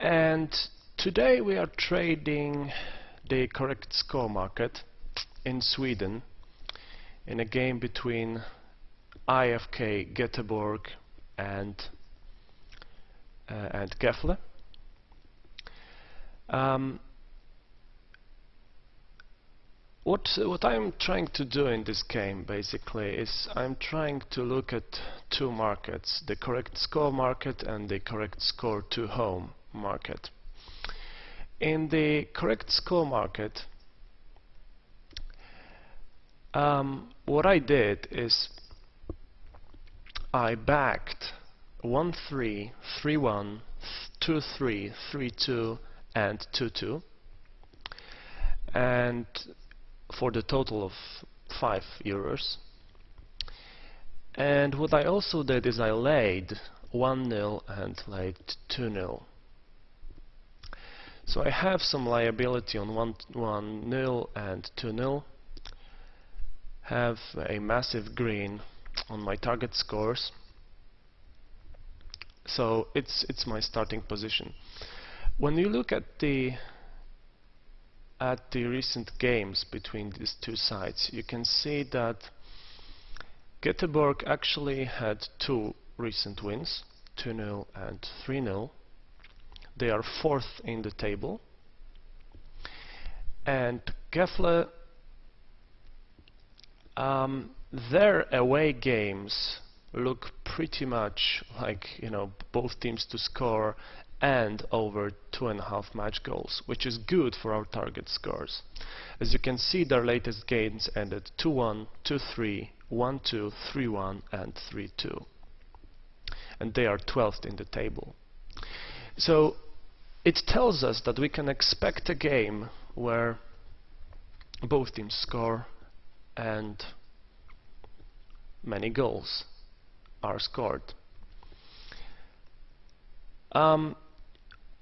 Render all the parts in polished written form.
And today we are trading the correct score market in Sweden in a game between IFK Göteborg and Gefle. What I'm trying to do in this game basically is I'm trying to look at two markets, the correct score market and the correct score to home market. In the correct score market, what I did is I backed 1-3, 3-1, 2-3, 3-2 and 2-2, and for the total of €5. And what I also did is I laid 1-0 and laid 2-0. So I have some liability on 1-0 and 2-0, have a massive green on my target scores, so it's my starting position. When you look at the recent games between these two sides, you can see that Göteborg actually had two recent wins, 2-0 and 3-0. They are fourth in the table, and Gefle, their away games look pretty much like, both teams to score and over 2.5 match goals, which is good for our target scores. As you can see, their latest games ended 2-1, 2-3, 1-2, 3-1 and 3-2, and they are 12th in the table. So it tells us that we can expect a game where both teams score and many goals are scored.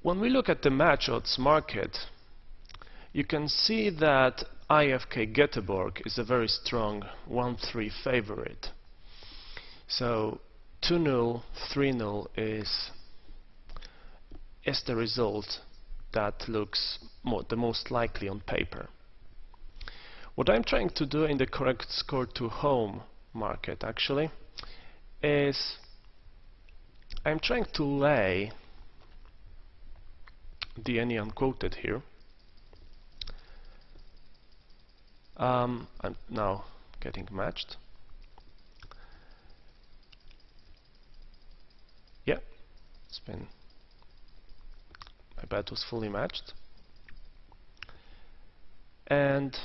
When we look at the match odds market, you can see that IFK Göteborg is a very strong 1-3 favorite. So 2-0, 3-0 is the result that looks the most likely on paper. What I'm trying to do in the correct score to home market actually is I'm trying to lay the any unquoted here. I'm now getting matched. Yeah, it's been, my bet was fully matched. And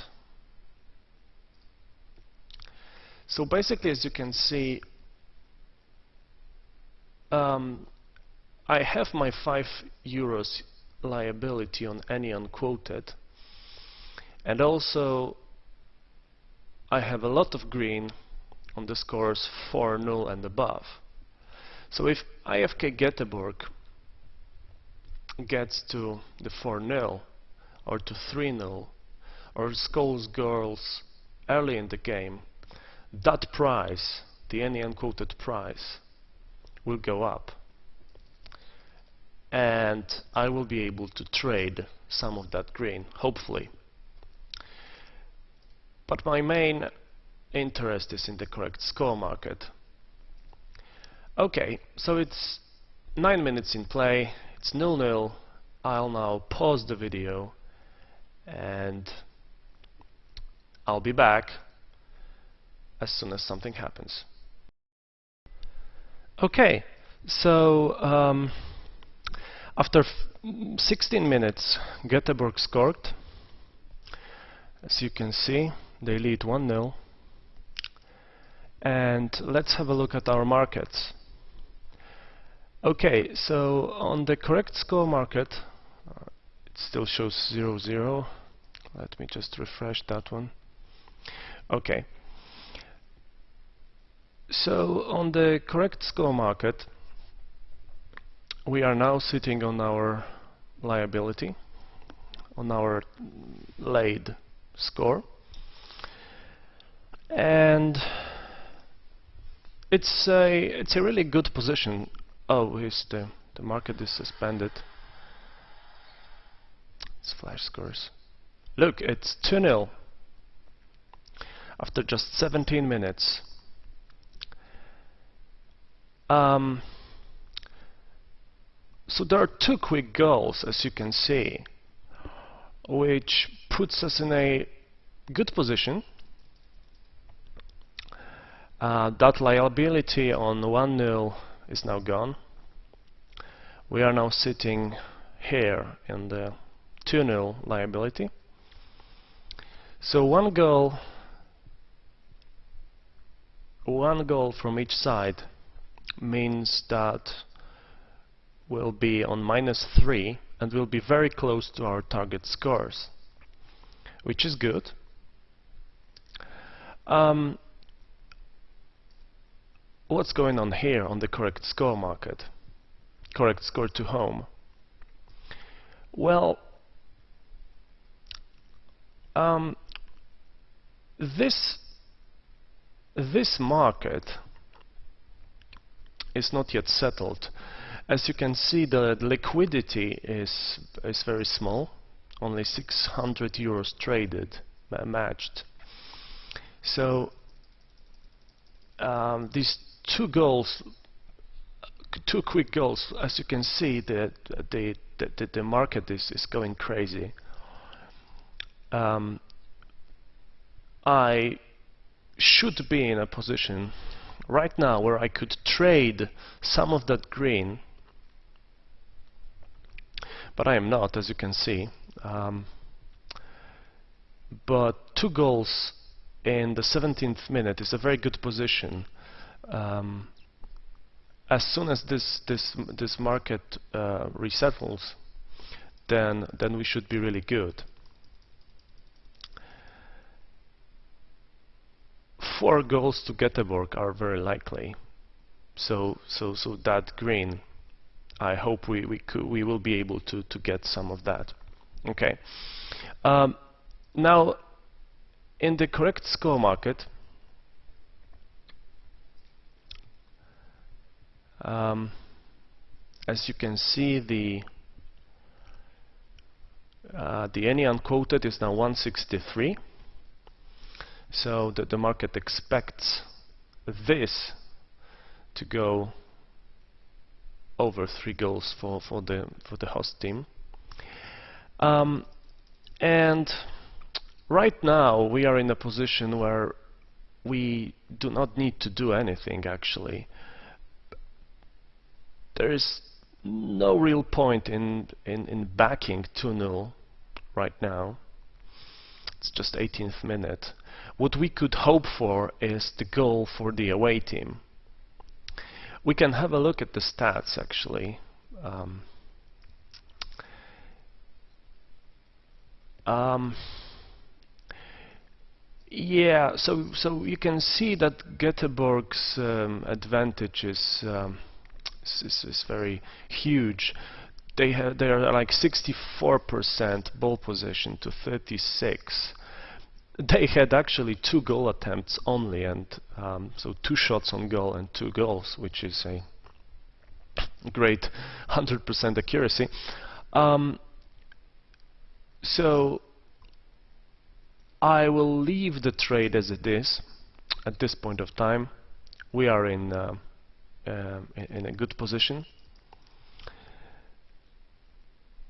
so basically, as you can see, I have my €5 liability on any unquoted, and also I have a lot of green on the scores 4-0 and above. So if IFK Göteborg gets to the 4-0 or to 3-0 or scores goals early in the game, that price, the any unquoted price, will go up, and I will be able to trade some of that green, hopefully. But my main interest is in the correct score market. Okay, so it's 9 minutes in play, it's 0-0. I'll now pause the video and I'll be back as soon as something happens. Okay, so after 16 minutes, Göteborg scored. As you can see, they lead 1-0. And let's have a look at our markets. Okay, so on the correct score market, it still shows 0-0. Let me just refresh that one. Okay. So on the correct score market, we are now sitting on our liability, on our laid score, and it's a really good position. Oh, the market is suspended. flash scores. Look, it's 2-0 after just 17 minutes. So there are two quick goals, as you can see, which puts us in a good position. That liability on 1-0 is now gone. We are now sitting here in the 2-0 liability. So one goal from each side means that we'll be on -3 and we'll be very close to our target scores, which is good. What's going on here on the correct score market? Correct score to home. Well, this market is not yet settled. As you can see, the liquidity is very small, only 600 euros traded, matched. So these two quick goals, as you can see, the market is going crazy. I should be in a position right now where I could trade some of that green, but I am not, as you can see. But two goals in the 17th minute is a very good position. As soon as this market resettles, then we should be really good. 4 goals to Göteborg are very likely. So that green, I hope we will be able to get some of that. Okay. Now, in the correct score market, as you can see, the any unquoted is now 163. So that the market expects this to go over 3 goals for the host team. And right now we are in a position where we do not need to do anything actually. There is no real point in backing 2-0 right now. It's just 18th minute. What we could hope for is the goal for the away team. We can have a look at the stats actually. Yeah, so you can see that Göteborg's advantage is very huge. They are like 64% ball possession to 36. They had actually 2 goal attempts only, and so 2 shots on goal and 2 goals, which is a great 100% accuracy. So I will leave the trade as it is at this point of time. We are in a good position.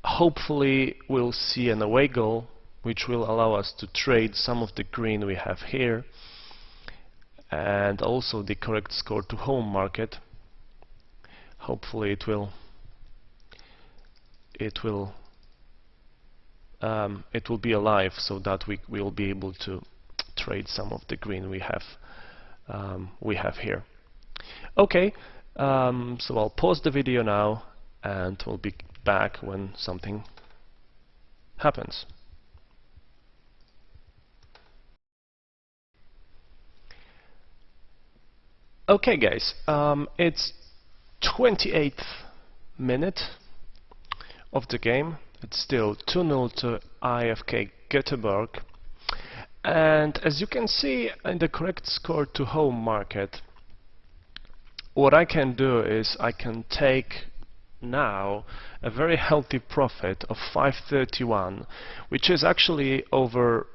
Hopefully we'll see an away goal, which will allow us to trade some of the green we have here, and also the correct score to home market. Hopefully it will be alive, so that we will be able to trade some of the green we have here. Okay, so I'll pause the video now, and we'll be back when something happens. Okay guys, it's 28th minute of the game. It's still 2-0 to IFK Göteborg, and as you can see in the correct score to home market, what I can do is I can take now a very healthy profit of 531, which is actually over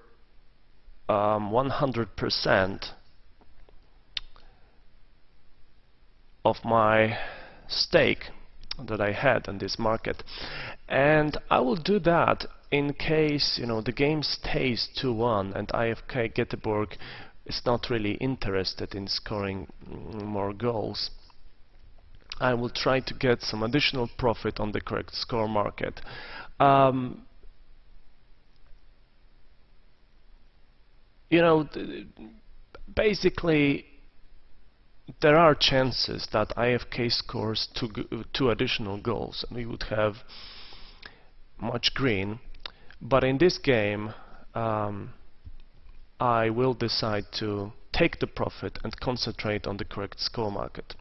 100% of my stake that I had in this market. And I will do that in case, you know, the game stays 2-1 and IFK Göteborg is not really interested in scoring more goals. I will try to get some additional profit on the correct score market. You know, basically there are chances that IFK scores two additional goals and we would have much green, but in this game I will decide to take the profit and concentrate on the correct score market.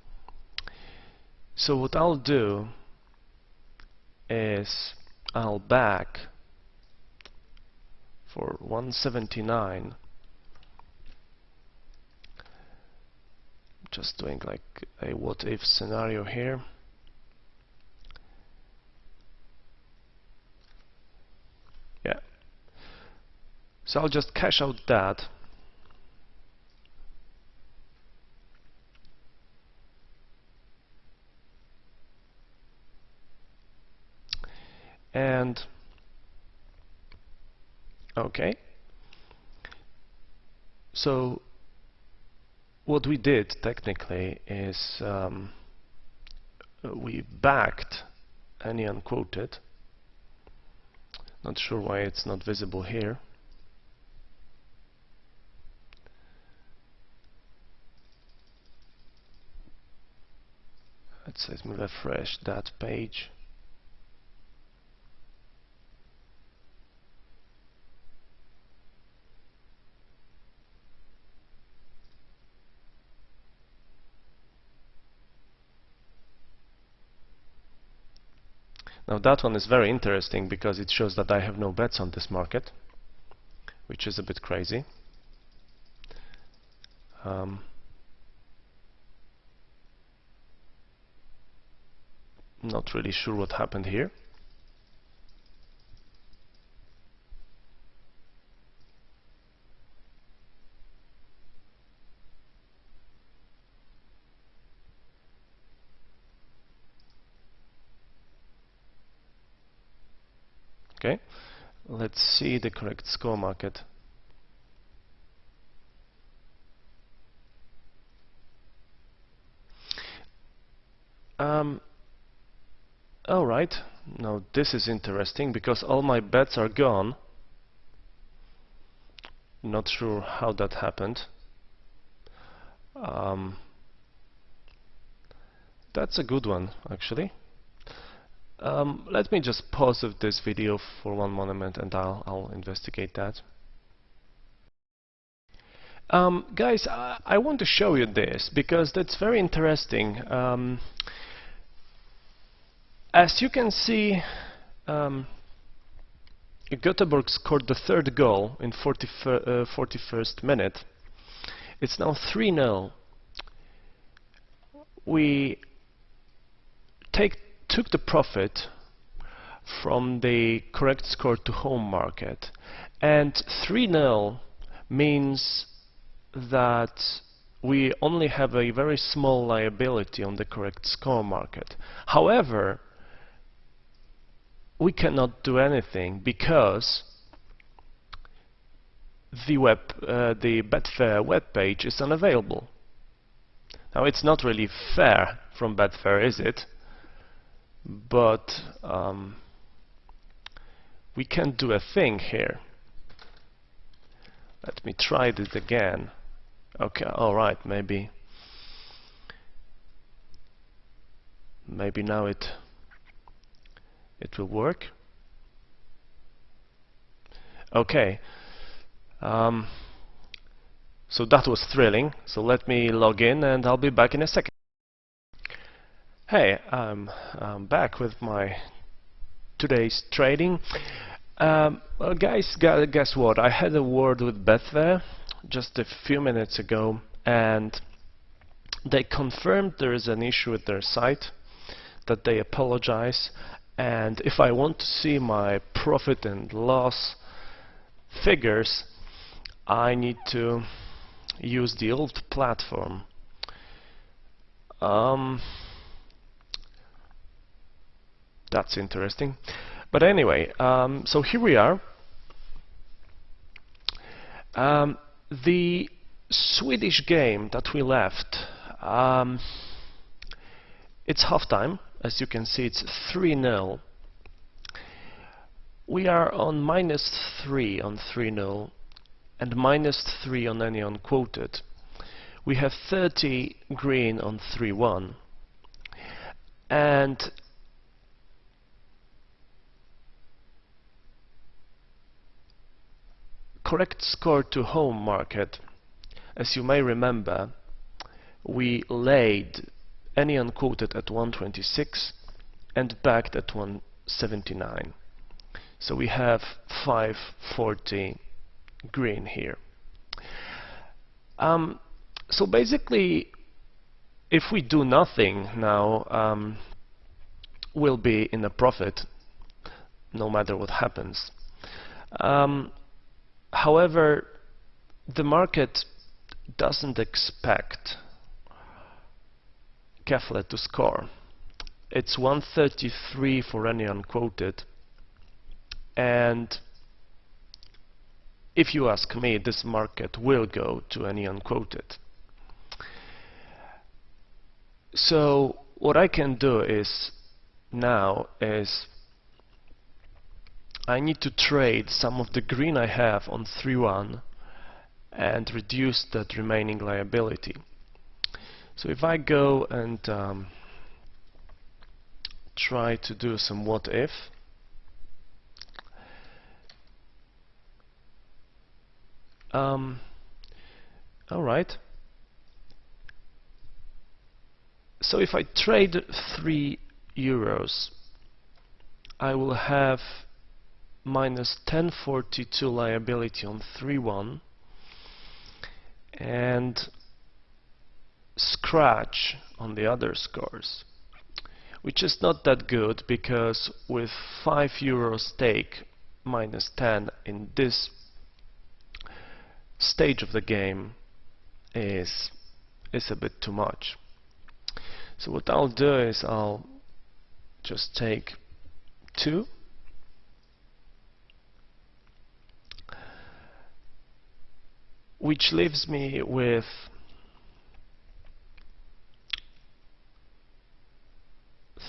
So what I'll do is I'll back for 179, just doing like a what if scenario here. Yeah, so I'll just cash out that. And okay, so what we did technically is we backed any unquoted. Not sure why it's not visible here. Let me refresh that page. Now that one is very interesting because it shows that I have no bets on this market, which is a bit crazy. Not really sure what happened here. Okay, let's see the correct score market. Alright, now this is interesting because all my bets are gone. Not sure how that happened. That's a good one, actually. Let me just pause this video for one moment and I'll investigate that. Guys, I want to show you this because that's very interesting. As you can see, Göteborg scored the third goal in 41st minute. It's now 3-0. We took the profit from the correct score to home market, and 3-0 means that we only have a very small liability on the correct score market. However, we cannot do anything because the Betfair web page is unavailable. Now it's not really fair from Betfair, is it? But we can do a thing here. Let me try this again. Okay, alright, maybe now it will work. Okay, so that was thrilling. So let me log in and I'll be back in a second. Hey, I'm back with my today's trading. Well, guys, guess what? I had a word with Betfair just a few minutes ago, and they confirmed there is an issue with their site. that they apologize, and if I want to see my profit and loss figures, I need to use the old platform. That's interesting. But anyway, so here we are. The Swedish game that we left, it's halftime. As you can see, it's 3-0. We are on -3 on 3-0 and -3 on any unquoted. We have 30 green on 3-1, and correct score to home market. As you may remember, we laid any unquoted at 126 and backed at 179. So we have 540 green here. So basically, if we do nothing now, we'll be in a profit no matter what happens. However, the market doesn't expect Kefle to score. It's 133 for any unquoted, and if you ask me, this market will go to any unquoted. So what I can do is now is I need to trade some of the green I have on 3-1 and reduce that remaining liability. So if I go and try to do some what if, alright. So if I trade €3, I will have minus 1042 liability on 3-1 and scratch on the other scores, which is not that good, because with €5 stake minus 10 in this stage of the game is a bit too much. So what I'll do is I'll just take 2, which leaves me with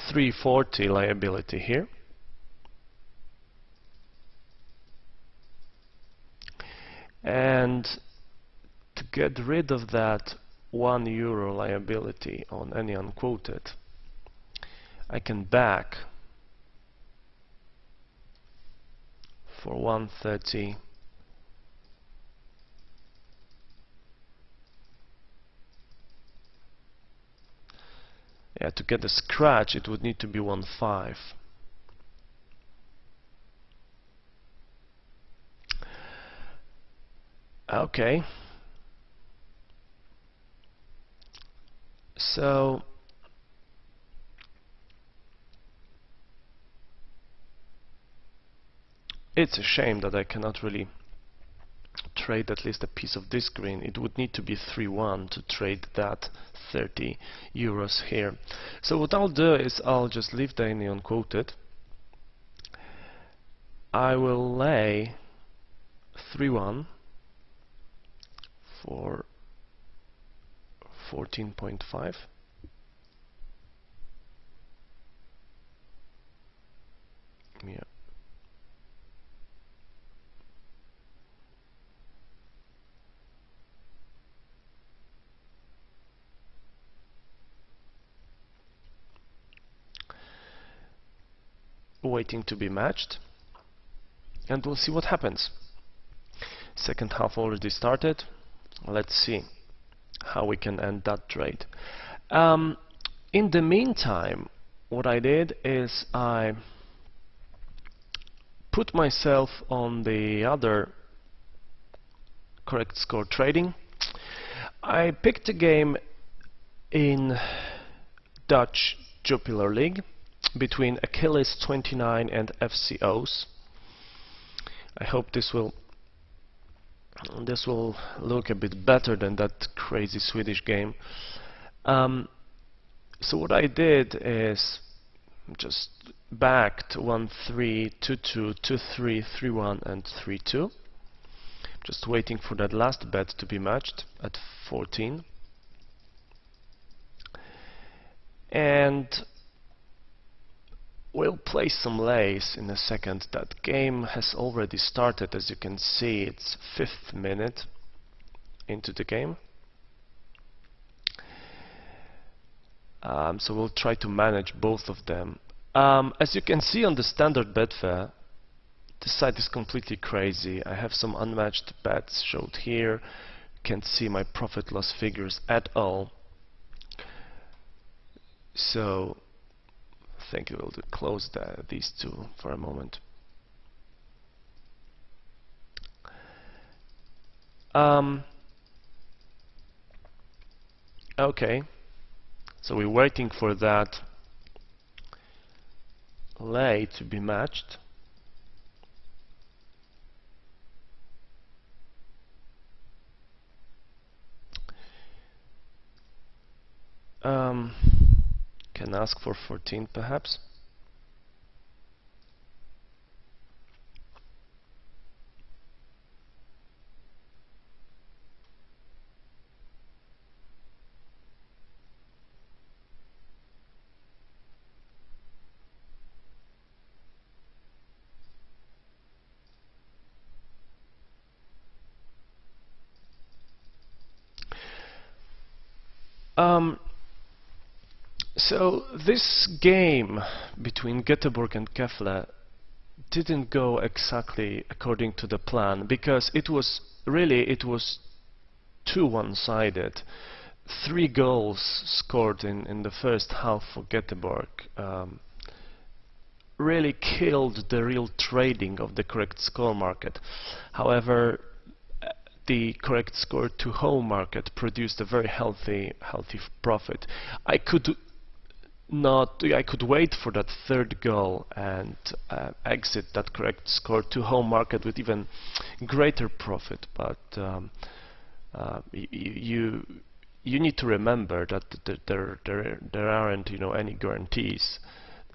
$340 liability here. And to get rid of that €1 liability on any unquoted, I can back for 130. Yeah, to get a scratch it would need to be 1.5. Okay. So it's a shame that I cannot really trade at least a piece of this green. It would need to be 3-1 to trade that €30 here. So what I'll do is I'll just leave the any unquoted. I will lay 3-1 for 14.5. Yeah. Waiting to be matched, and we'll see what happens. Second half already started. Let's see how we can end that trade. In the meantime, what I did is I put myself on the other correct score trading. I picked a game in Dutch Jupiler League. between Achilles 29 and FCOs. I hope this will look a bit better than that crazy Swedish game. So what I did is just backed 1-3, 2-2, 2-3, 3-1 and 3-2. Just waiting for that last bet to be matched at 14. And we'll play some lays in a second. That game has already started, as you can see. It's 5th minute into the game. So we'll try to manage both of them. As you can see on the standard betfair, this site is completely crazy. I have some unmatched bets showed here. Can't see my profit loss figures at all. So I think we'll close these two for a moment. Okay, so we're waiting for that lay to be matched. Can ask for 14 perhaps. So this game between Göteborg and Kefle didn't go exactly according to the plan, because it was too one-sided. 3 goals scored in the first half for Göteborg really killed the real trading of the correct score market. However, the correct score to home market produced a very healthy profit. I could wait for that 3rd goal and exit that correct score to home market with even greater profit, but you need to remember that there aren't any guarantees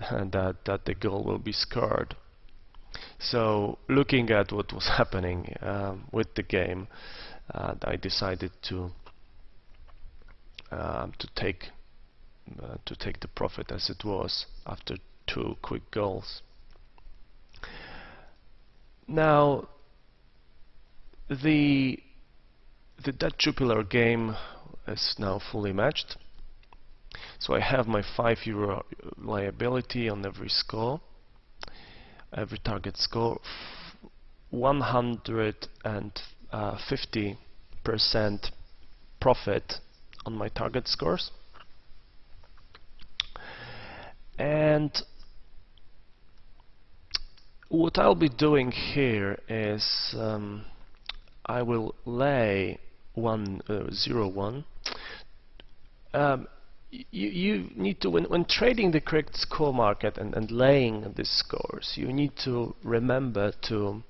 that the goal will be scored. So looking at what was happening with the game, I decided to take the profit as it was after 2 quick goals. Now the Dutch Jupiler game is now fully matched. So I have my €5 liability on every score, every target score, 150% profit on my target scores. And what I'll be doing here is I will lay 1-0-1. You need to, when trading the correct score market and laying the scores, you need to remember to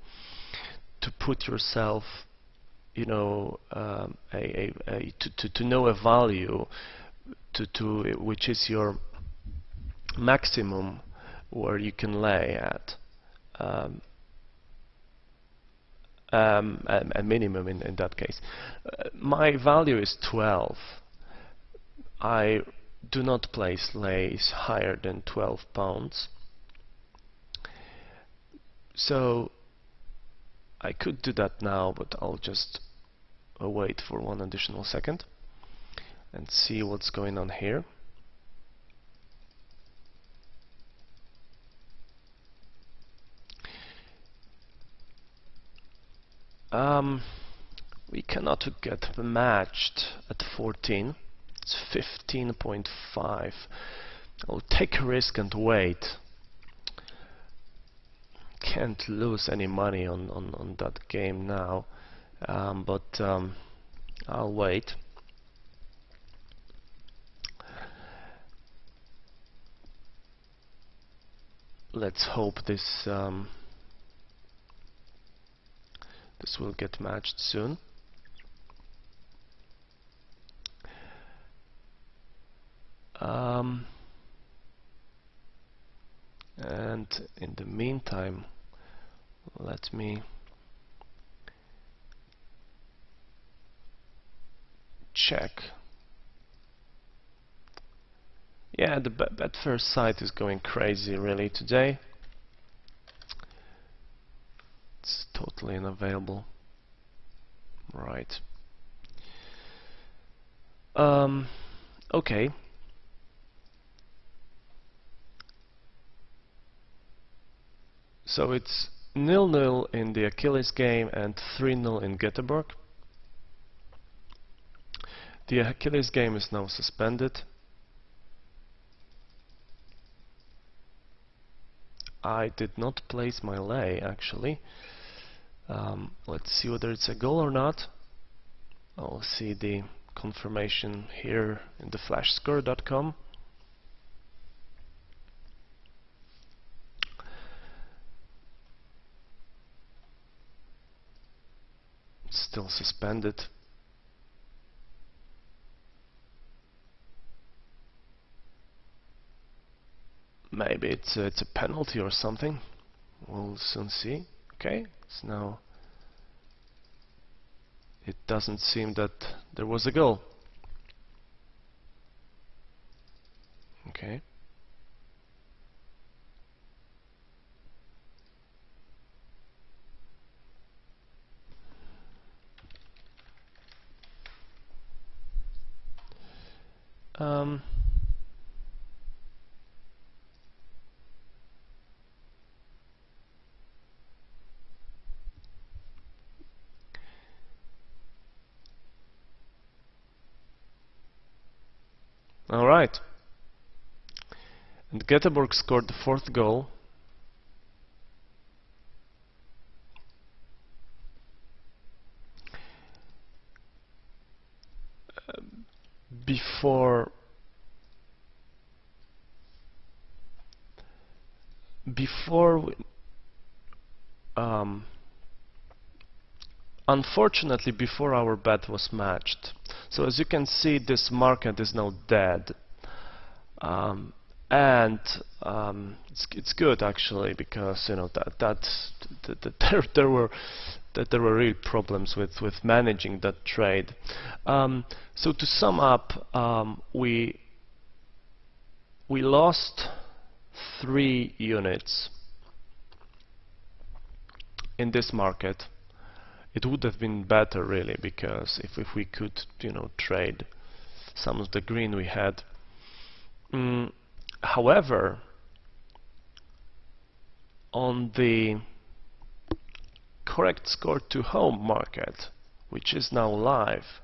put yourself, to know a value to which is your maximum where you can lay at, a minimum in that case. My value is 12. I do not place lays higher than £12, so I could do that now, but I'll just wait for 1 additional second and see what's going on here. We cannot get matched at 14. It's 15.5. I'll take a risk and wait. Can't lose any money on that game now, but I'll wait. let's hope this this will get matched soon. And in the meantime, let me check. Yeah, the betfair site is going crazy really today. It's totally unavailable. Right. Okay. So it's 0-0 in the Achilles game and 3-0 in Göteborg. The Achilles game is now suspended. I did not place my lay actually. Let's see whether it's a goal or not. I'll see the confirmation here in the flashscore.com. It's still suspended. Maybe it's a penalty or something. We'll soon see. Okay, so now it doesn't seem that there was a goal. Okay. All right. And Göteborg scored the fourth goal. Unfortunately, before our bet was matched. So as you can see, this market is now dead. It's good actually, because you know that there were real problems with managing that trade. So to sum up, we lost 3 units in this market. It would have been better really, because if we could, you know, trade some of the green we had. However, on the correct score to home market, which is now live,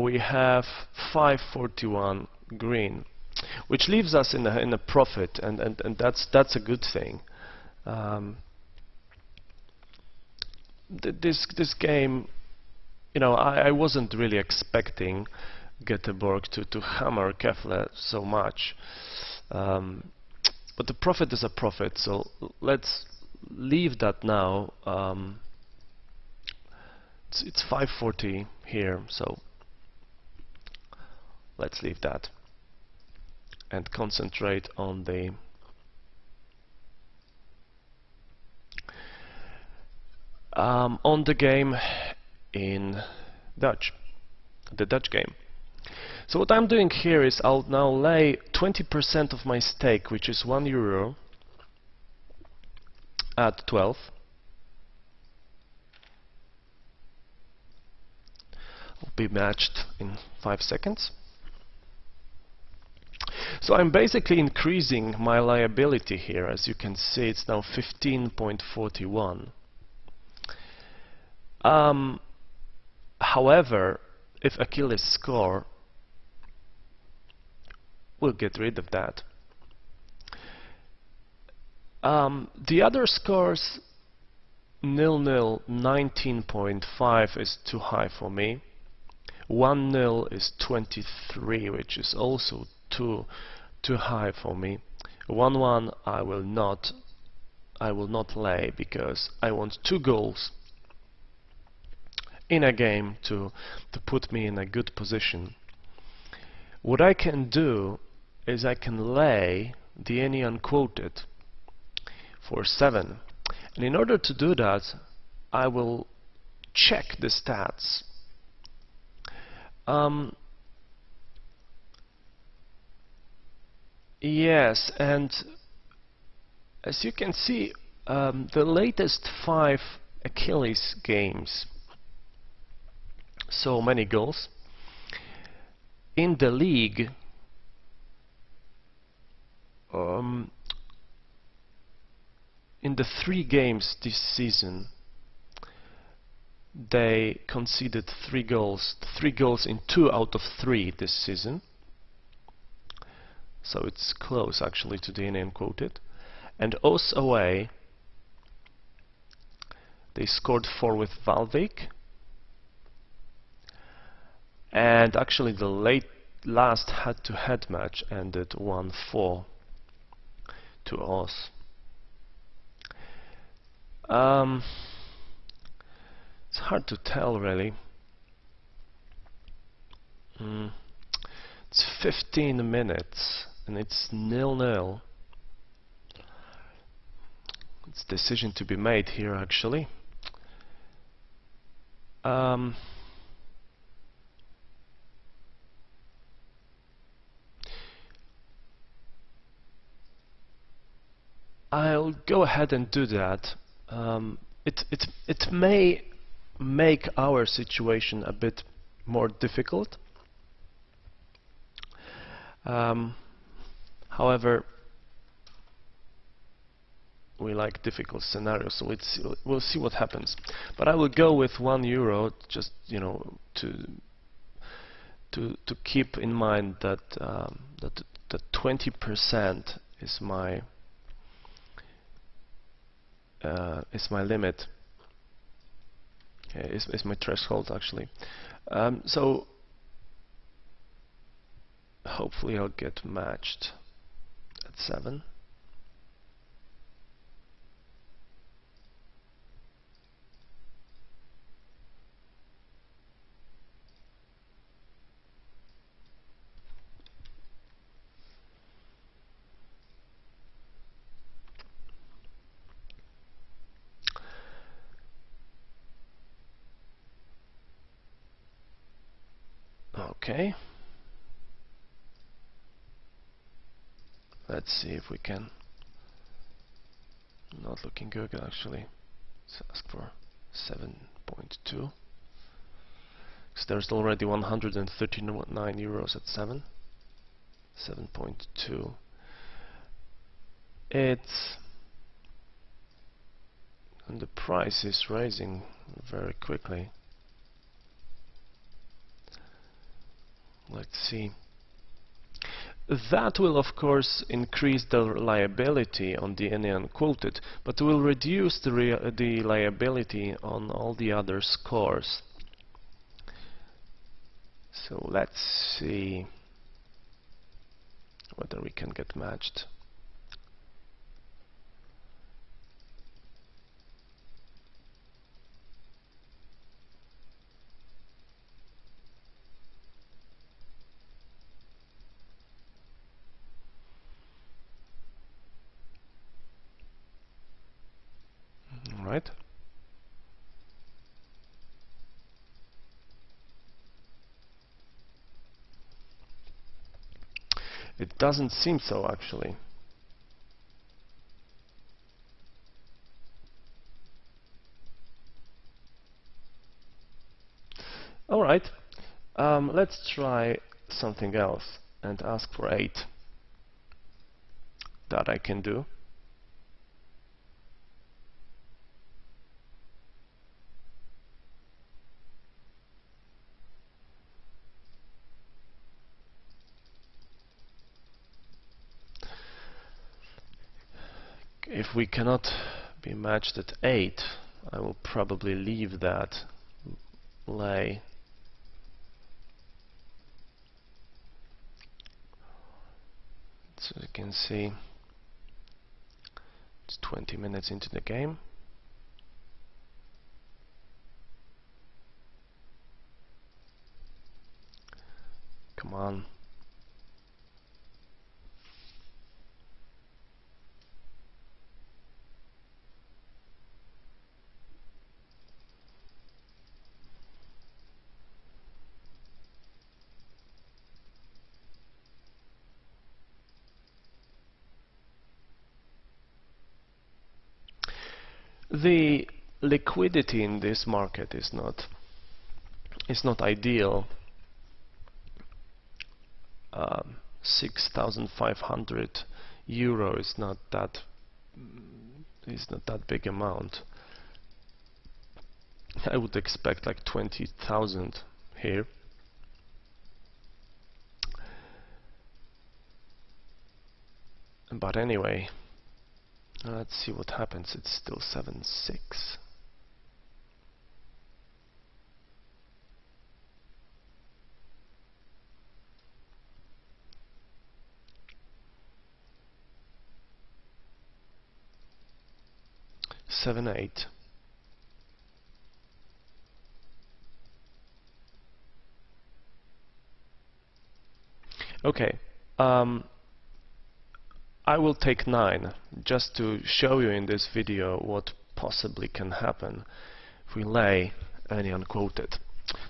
we have 541 green, which leaves us in a profit, and that's a good thing. This game, you know, I wasn't really expecting Göteborg to hammer Kefle so much, but the profit is a profit, so let's leave that now. It's 540 here, so let's leave that and concentrate on the game in the Dutch game. So what I'm doing here is I'll now lay 20% of my stake, which is €1, at 12. Will be matched in 5 seconds. So I'm basically increasing my liability here. As you can see, it's now 15.41. However, if Achilles score, we'll get rid of that. The other scores, 0-0, 19.5 is too high for me. 1-0 is 23, which is also too high for me. 1-1 I will not lay, because I want 2 goals in a game to put me in a good position. What I can do is I can lay the any unquoted for 7, and in order to do that I will check the stats. Yes, and as you can see, the latest 5 Achilles games, so many goals. In the league, in the 3 games this season, they conceded 3 goals. 3 goals in 2 out of 3 this season. So it's close actually to the unquoted. And Os away, they scored 4 with Valvik. And actually the last head-to-head match ended 1-4 to Os. It's hard to tell really. It's 15 minutes and it's 0-0. It's a decision to be made here actually. I'll go ahead and do that. It may make our situation a bit more difficult. However, we like difficult scenarios, so we'll see what happens. But I will go with €1, just to keep in mind that that 20% is my limit. Is my threshold actually. So hopefully I'll get matched at 7. Okay. Let's see if we can. Not looking good actually. Let's ask for 7.2. Because there's already €139 at 7. 7.2. And the price is rising very quickly. Let's see. That will of course increase the liability on the any unquoted, but will reduce the liability on all the other scores. So let's see whether we can get matched. Right. It doesn't seem so actually. Alright, let's try something else and ask for 8. That I can do. If we cannot be matched at 8, I will probably leave that lay. So you can see It's 20 minutes into the game. Come on. The liquidity in this market is not ideal. 6,500 euro is not that big amount. I would expect like 20,000 here. But anyway, let's see what happens. It's still 7-6. Seven, 8. Okay, I will take 9 just to show you in this video what possibly can happen if we lay any unquoted.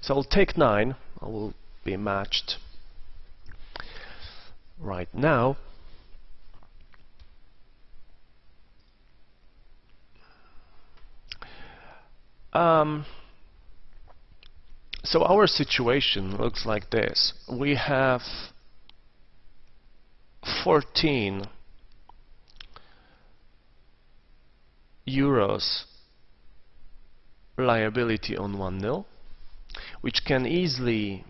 So I'll take 9. I will be matched right now. So our situation looks like this. We have 14 euros liability on 1-0, which can easily,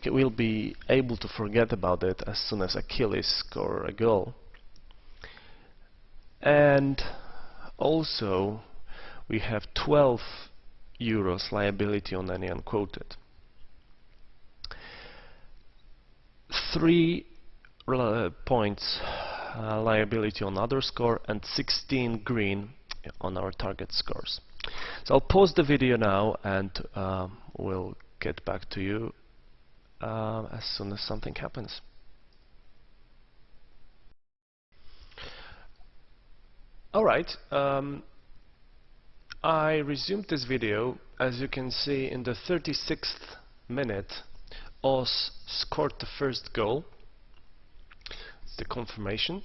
we'll be able to forget about it as soon as Achilles score a goal. And also we have 12 euros liability on any unquoted. 3 points liability on other score and 16 green on our target scores. So I'll pause the video now and we'll get back to you as soon as something happens. Alright, I resumed this video. As you can see, in the 36th minute Oz scored the first goal. It's the confirmation.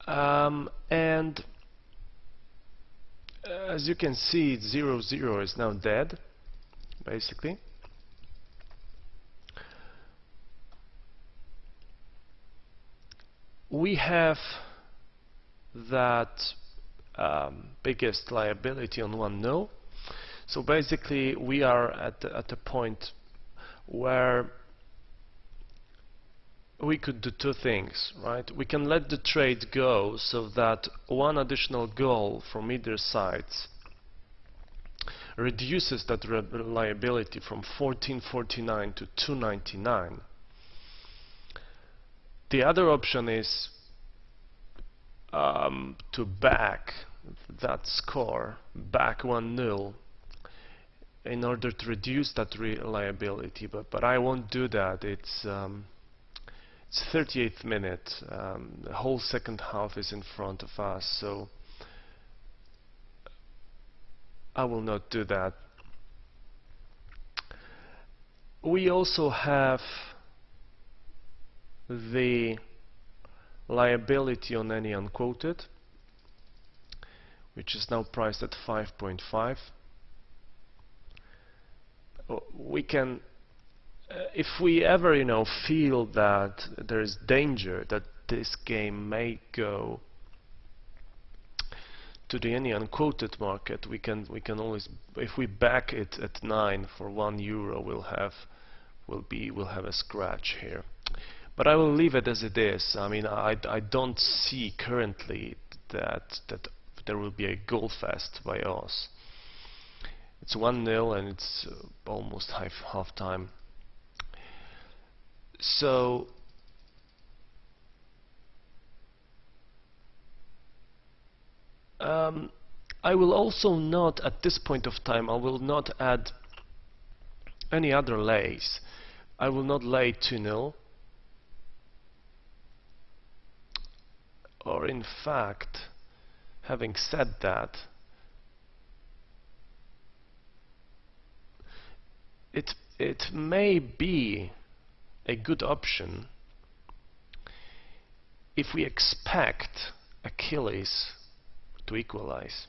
And as you can see, 0-0 is now dead, basically. We have that biggest liability on 1-0. So basically we are at a point where we could do two things, right? We can let the trade go so that one additional goal from either side reduces that liability from 1449 to 299. The other option is to back that score, back 1-0, in order to reduce that liability, but I won't do that. It's 38th minute. The whole second half is in front of us, so I will not do that. We also have the liability on any unquoted, which is now priced at 5.5. We can, if we ever, feel that there is danger that this game may go to the any unquoted market, we can always, if we back it at 9 for €1, we'll have a scratch here. But I will leave it as it is. I mean, I don't see currently that there will be a goal fest by us. It's 1-0 and it's almost half time. So I will also not, at this point of time, I will not add any other lays. I will not lay 2-0, or in fact, having said that, it may be a good option if we expect Achilles to equalize.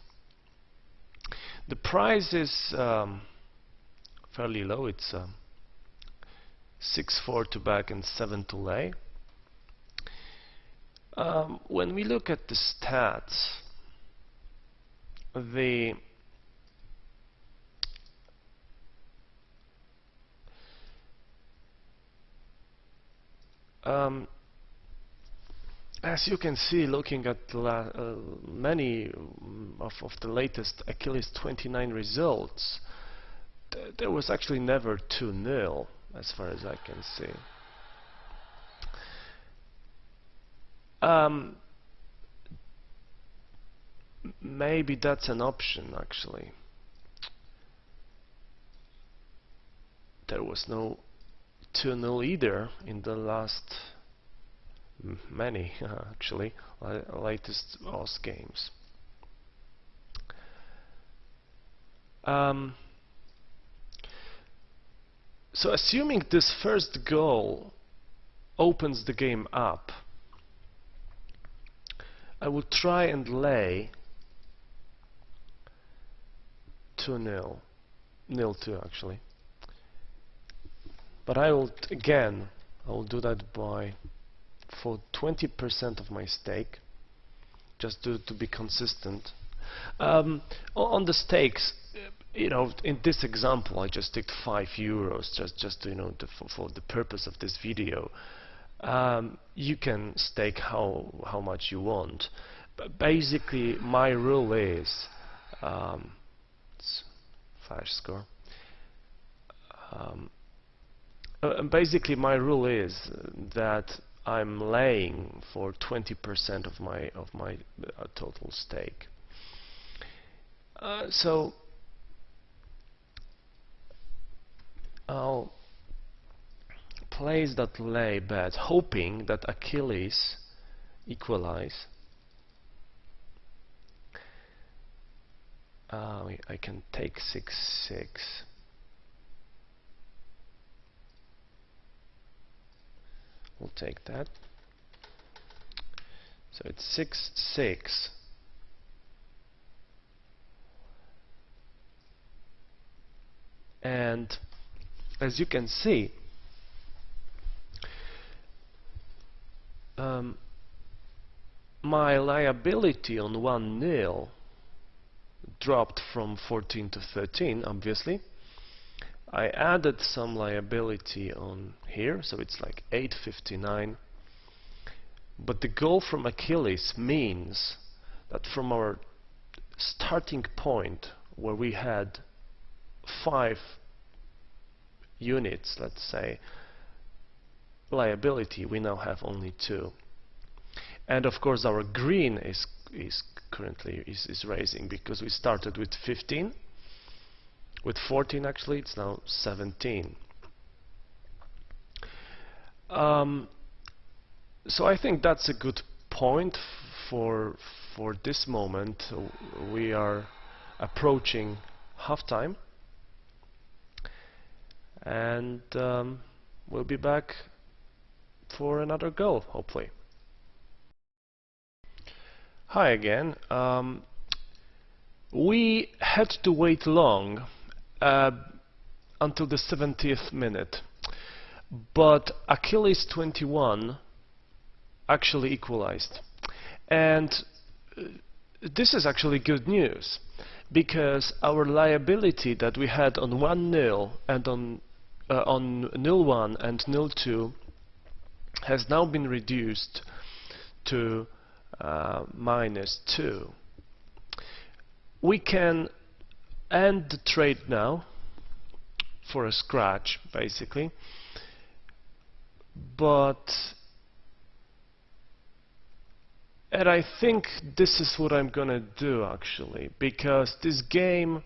The price is fairly low. It's 6-4 to back and 7 to lay. When we look at the stats, the as you can see, looking at many of the latest Achilles 29 results, there was actually never 2-0 as far as I can see. Maybe that's an option actually. There was no 2-0 either in the last many actually latest Oz games. So assuming this first goal opens the game up, I will try and lay 2-0, 0-2 actually. But I will again, I will do that for 20% of my stake, just to be consistent. On the stakes, you know, in this example, I just took €5, just to, you know, for the purpose of this video. You can stake how much you want, but basically my rule is it's flash score. Basically my rule is that I'm laying for 20% of my total stake. So I'll place that lay bet, hoping that Achilles equalize. I can take 6-6. We'll take that. So it's 6-6. And as you can see, my liability on 1-0 dropped from 14 to 13, obviously. I added some liability on here, so it's like 8.59. But the goal from Achilles means that from our starting point, where we had 5 units, let's say, liability, we now have only 2. And of course our green is currently raising, because we started with 15. With 14 actually, it's now 17. So I think that's a good point for this moment. We are approaching halftime, and we'll be back for another goal, hopefully. Hi again. We had to wait long until the 70th minute, but Achilles 21 actually equalized, and this is actually good news, because our liability that we had on 1-0 and on 0-1 and 0-2 has now been reduced to -2. We can end the trade now for a scratch, basically, but And I think this is what I'm gonna do actually, because this game,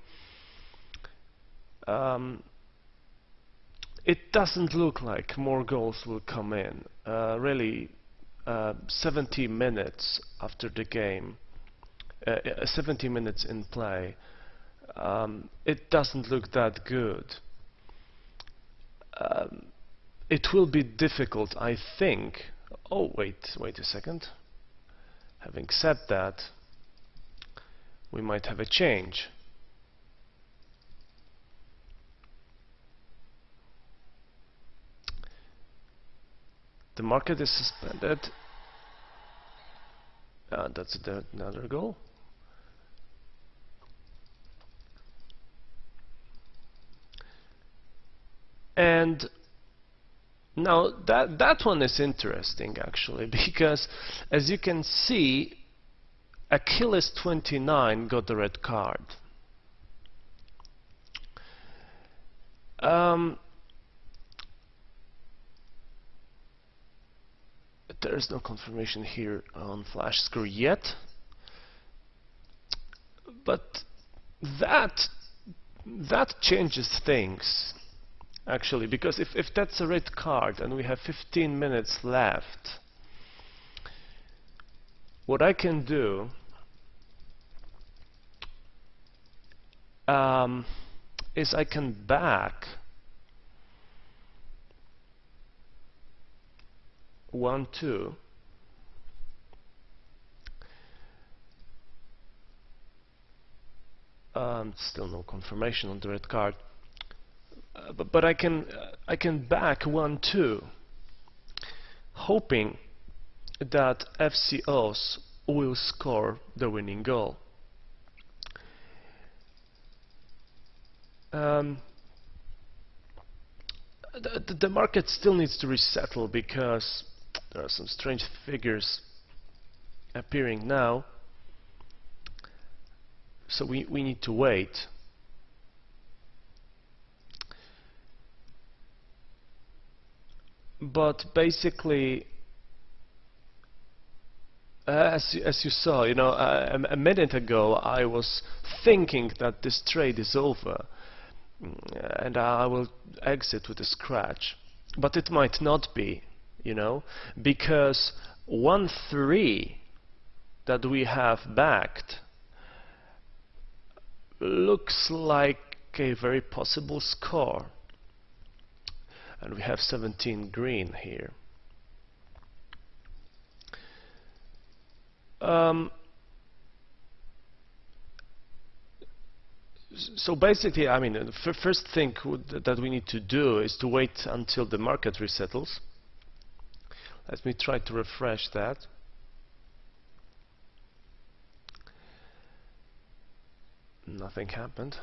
it doesn't look like more goals will come in. Really, 70 minutes after the game, 70 minutes in play, it doesn't look that good. It will be difficult, I think. Oh, wait a second. Having said that, we might have a change. The market is suspended. That's another goal. And now that one is interesting actually, because as you can see, Achilles 29 got the red card. There is no confirmation here on flash score yet, but that changes things actually, because if that's a red card and we have 15 minutes left, what I can do is I can back 1-2 still no confirmation on the red card, but I can back 1-2, hoping that FCOs will score the winning goal. The market still needs to resettle because there are some strange figures appearing now, so we need to wait. But basically, as you saw, you know, a minute ago I was thinking that this trade is over and I will exit with a scratch, but it might not be, you know, because 1-3 that we have backed looks like a very possible score, and we have 17 green here. So basically, I mean, the first thing that we need to do is to wait until the market resettles. Let me try to refresh that. Nothing happened.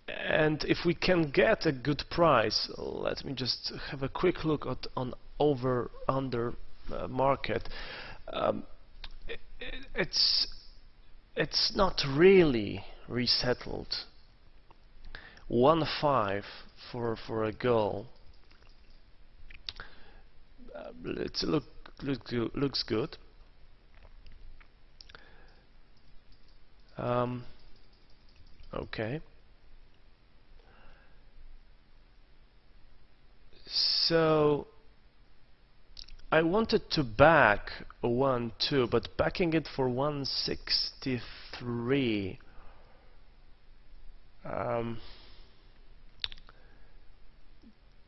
And if we can get a good price, let me just have a quick look at on over-under market. It's not really resettled. 1-5 for a goal. Looks good. Okay. So I wanted to back a 1-2, but backing it for 163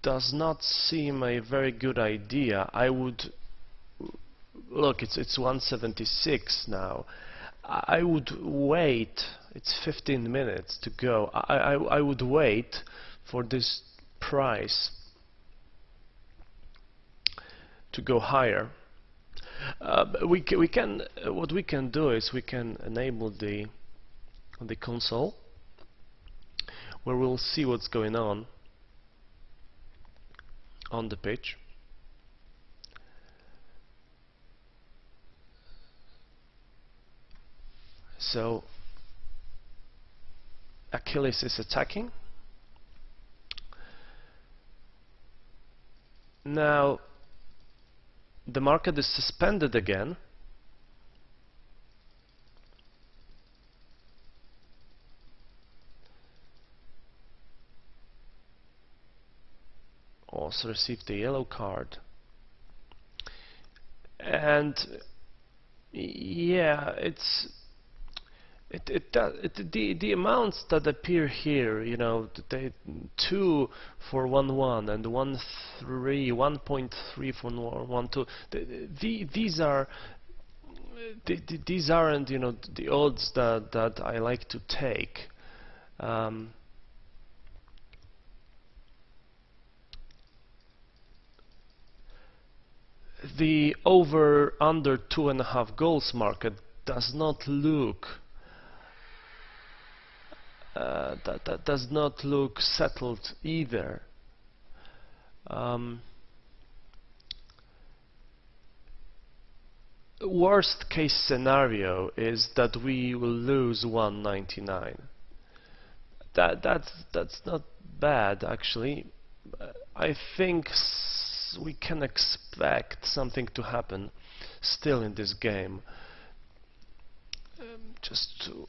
does not seem a very good idea. I would look, it's 176 now. I would wait. It's 15 minutes to go. I would wait for this price to go higher. What we can do is we can enable the console, where we'll see what's going on the pitch. So Achilles is attacking. Now the market is suspended again. Also received a yellow card. And yeah, the amounts that appear here, you know, they 2 for 1-1 and 1.3 for 1-2. These are these aren't, you know, the odds that I like to take. The over under 2.5 goals market does not look that does not look settled either. Worst case scenario is that we will lose 199. That's not bad actually. I think we can expect something to happen still in this game.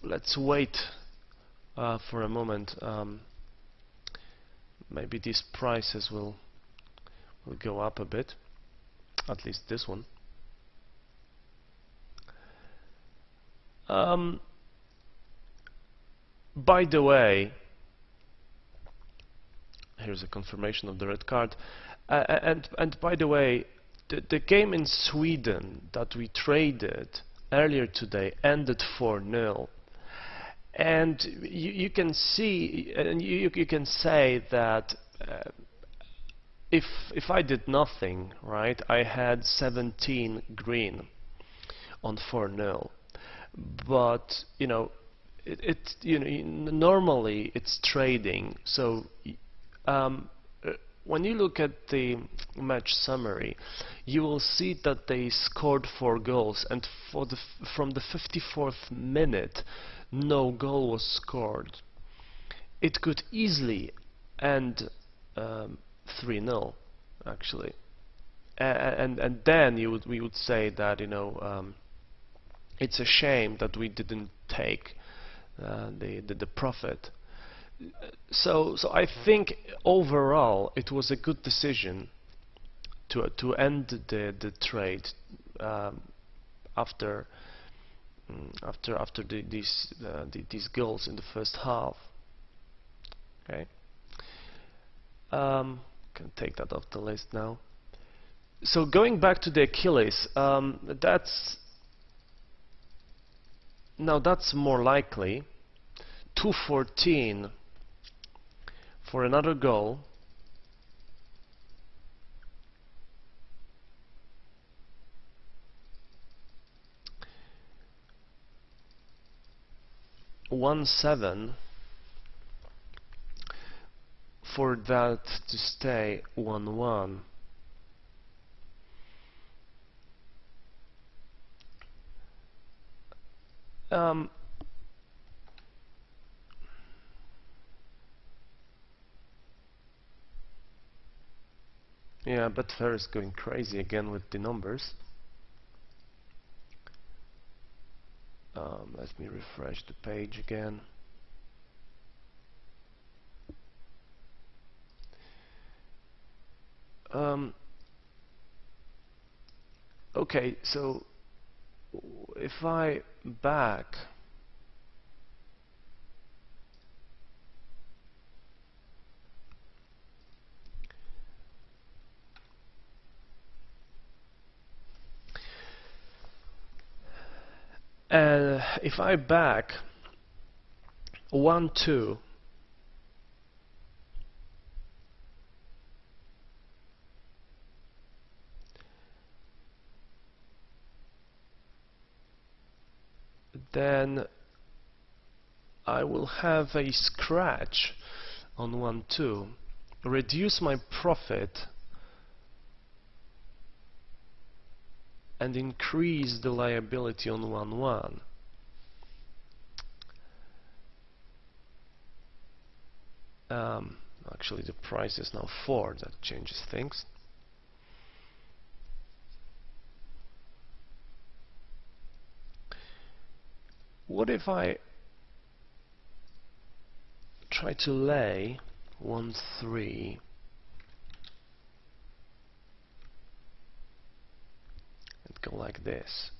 Let's wait for a moment. Maybe these prices will go up a bit, at least this one. By the way, here's a confirmation of the red card. And by the way, the game in Sweden that we traded earlier today ended 4-0. And you can see, and you can say that if I did nothing, right, I had 17 green on 4-0. But you know, normally it's trading. So when you look at the match summary, you will see that they scored 4 goals, and from the 54th minute, no goal was scored. It could easily end 3-0, actually, and then we would say that, you know, it's a shame that we didn't take the profit. So I think overall it was a good decision to end the trade after these goals in the first half. Okay, can take that off the list now. So going back to the Achilles, that's more likely. 2.14 for another goal. $1.7 for that to stay 1-1. Yeah, betfair is going crazy again with the numbers. Let me refresh the page again. Okay, so if I back if I back 1-2, then I will have a scratch on 1-2, reduce my profit and increase the liability on 1-1. Actually the price is now 4, that changes things. What if I try to lay 1-3 and go like this?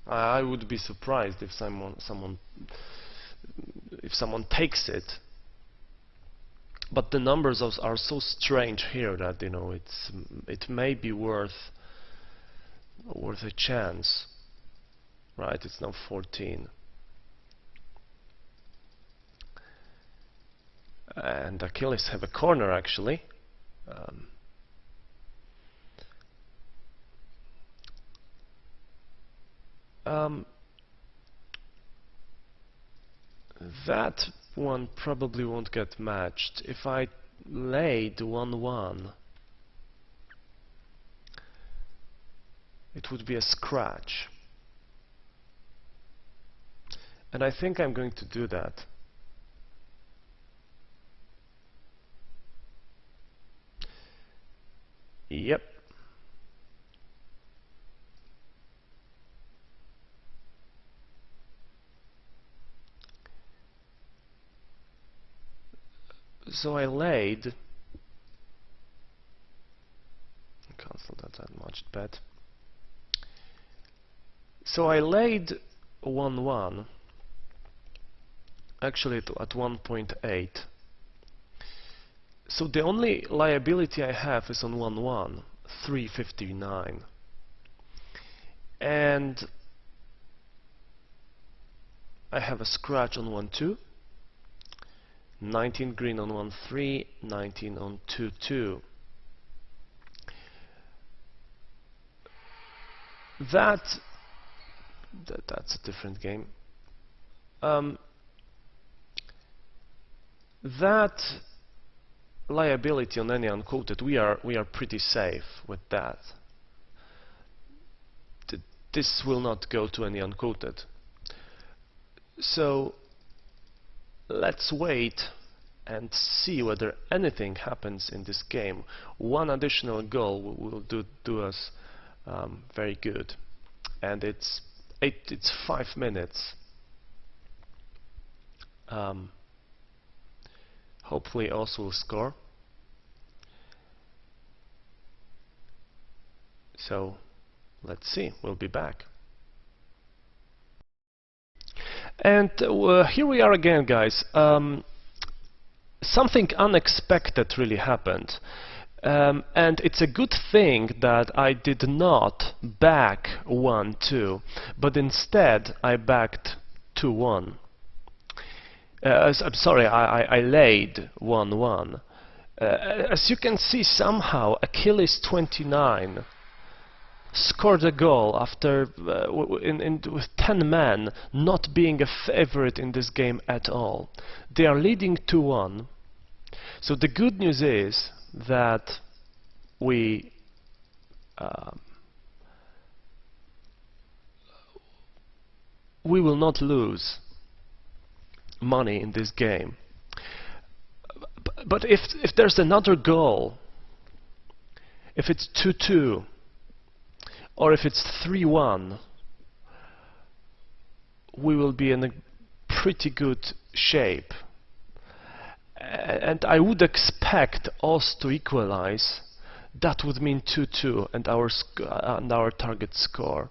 I would be surprised if someone takes it, but the numbers are so strange here that, you know, it may be worth a chance. Right, it's now 14, and Achilles have a corner actually. That one probably won't get matched. If I laid 1-1, it would be a scratch. And I think I'm going to do that. Yep. So I laid, cancel that much bet. So I laid 1-1, actually at 1.8. So the only liability I have is on 1-1, 359. And I have a scratch on 1-2. 19 green on 1-3, 19 on 2-2. That's a different game. That liability on any unquoted, we are pretty safe with that. This will not go to any unquoted. So let's wait and see whether anything happens in this game. One additional goal will do us very good, and it's 5 minutes. Hopefully also will score. So let's see, we'll be back. And here we are again, guys. Something unexpected really happened. And it's a good thing that I did not back 1-2, but instead I backed 2-1. I'm sorry, I laid 1-1. As you can see, somehow Achilles 29 scored a goal after with 10 men not being a favorite in this game at all. They are leading 2-1. So the good news is that we will not lose money in this game. But if there's another goal, if it's 2-2 or if it's 3-1, we will be in a pretty good shape. And I would expect us to equalize. That would mean 2-2 and our target score.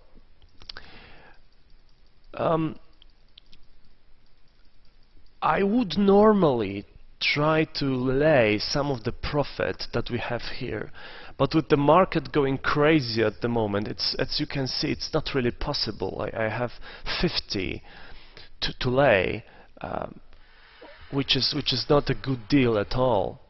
I would normally try to lay some of the profit that we have here, but with the market going crazy at the moment, as you can see, it's not really possible. I have 50 to lay, which is not a good deal at all.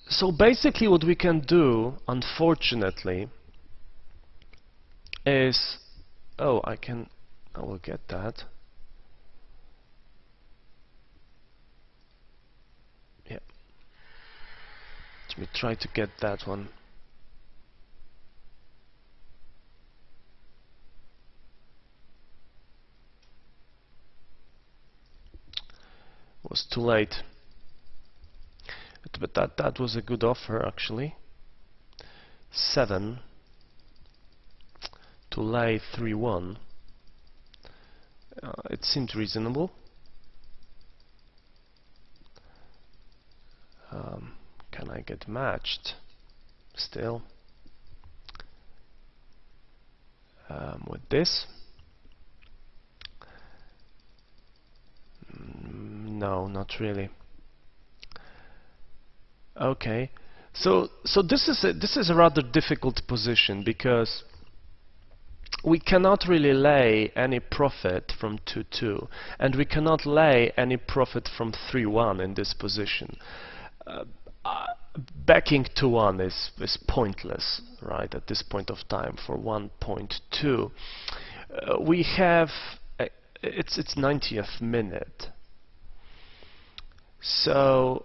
So basically what we can do, unfortunately, is I will get that. Yeah. Let me try to get that one. Was too late. But that was a good offer actually. 7 to lay 3-1. It seemed reasonable. Can I get matched still with this? No, not really. Okay, so this is a rather difficult position because we cannot really lay any profit from 2-2, and we cannot lay any profit from 3-1 in this position. Backing 2-1 is pointless, right, at this point of time for 1.2. We have it's 90th minute, so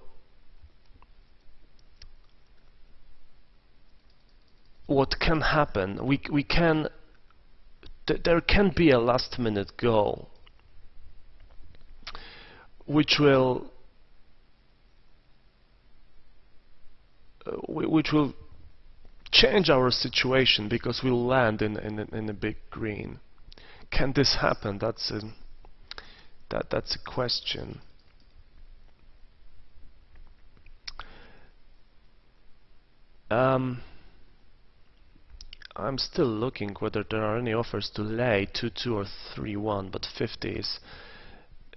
what can happen? We can there can be a last-minute goal, which will change our situation because we'll land in a big green. Can this happen? That's a question. I'm still looking whether there are any offers to lay 2-2 or 3-1, but 50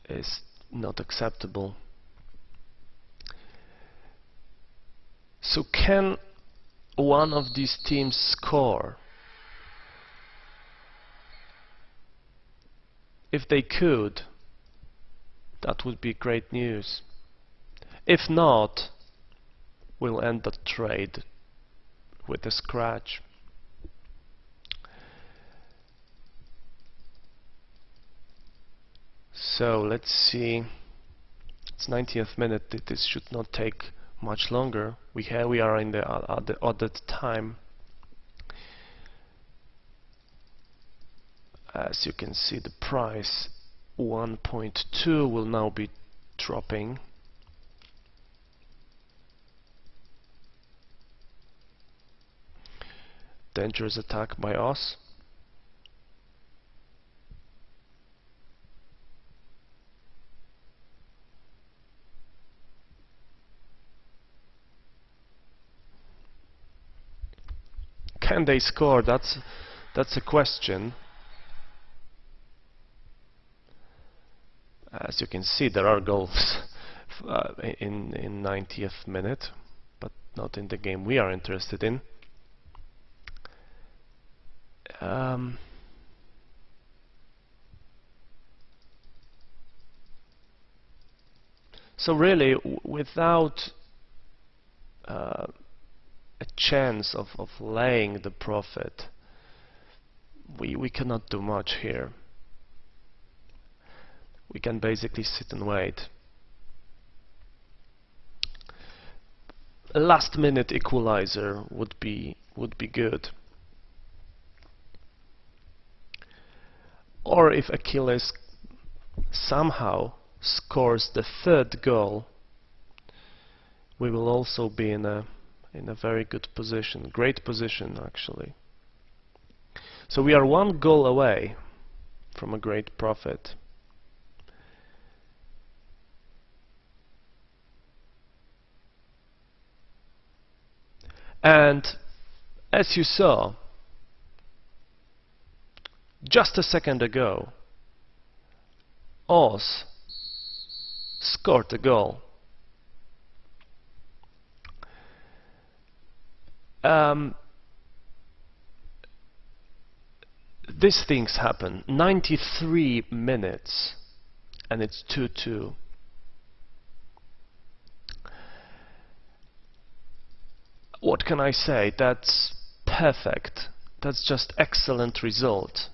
is not acceptable. So can one of these teams score? If they could, that would be great news. If not, we'll end the trade with a scratch. So let's see. It's 90th minute. This should not take much longer. We are in the added time. As you can see, the price 1.2 will now be dropping. Dangerous attack by us. Can they score? That's a question. As you can see, there are goals in 90th minute, but not in the game we are interested in. So really, without a chance of laying the profit, we cannot do much here. We can basically sit and wait. A last-minute equalizer would be good. Or if Achilles somehow scores the third goal, we will also be in a very good position, great position actually. So we are one goal away from a great profit. And as you saw just a second ago, Oz scored a goal. These things happen. 93 minutes and it's 2-2. What can I say? That's perfect. That's just excellent result.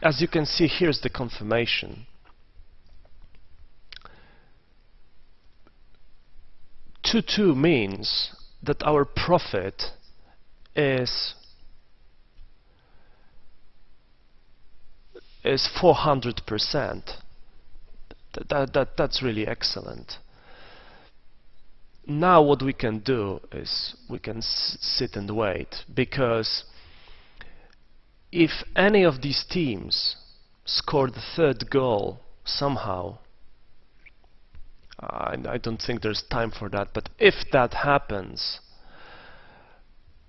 As you can see, here's the confirmation. 2-2 means that our profit is 400%. That's really excellent. Now what we can do is we can sit and wait, because if any of these teams score the third goal somehow, I don't think there's time for that, but if that happens,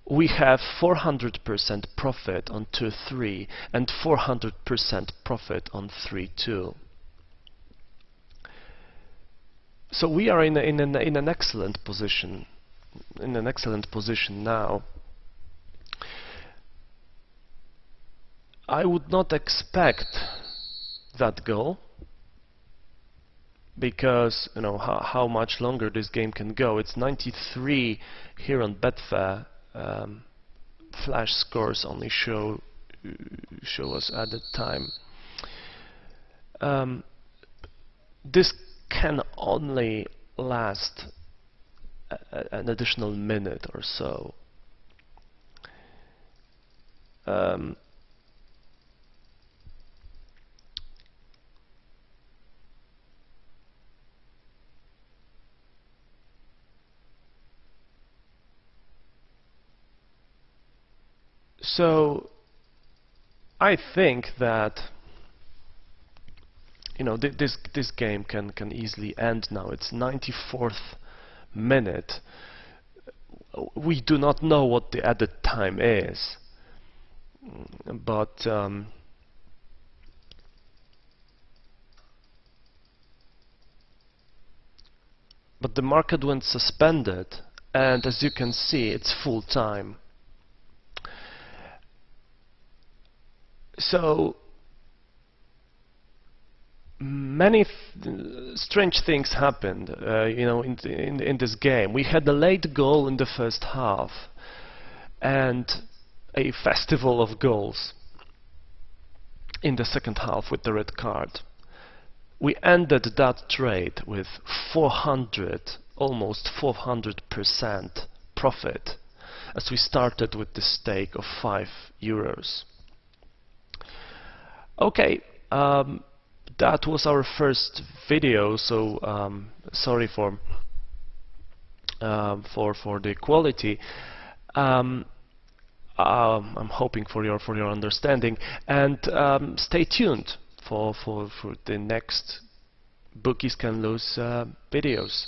we have 400% profit on 2-3 and 400% profit on 3-2. So we are in an excellent position, now. I would not expect that goal, because you know how much longer this game can go. It's 93 here on Betfair. Flash scores only show us added time. This can only last an additional minute or so. So I think that you know this game can easily end now. It's 94th minute. We do not know what the added time is, but the market went suspended, and as you can see, it's full time. So many strange things happened, you know, in this game. We had a late goal in the first half and a festival of goals in the second half with the red card. We ended that trade with 400, almost 400% profit, as we started with the stake of €5. Okay, that was our first video, so sorry for the quality. I'm hoping for your understanding, and stay tuned for the next Bookies Can Lose videos.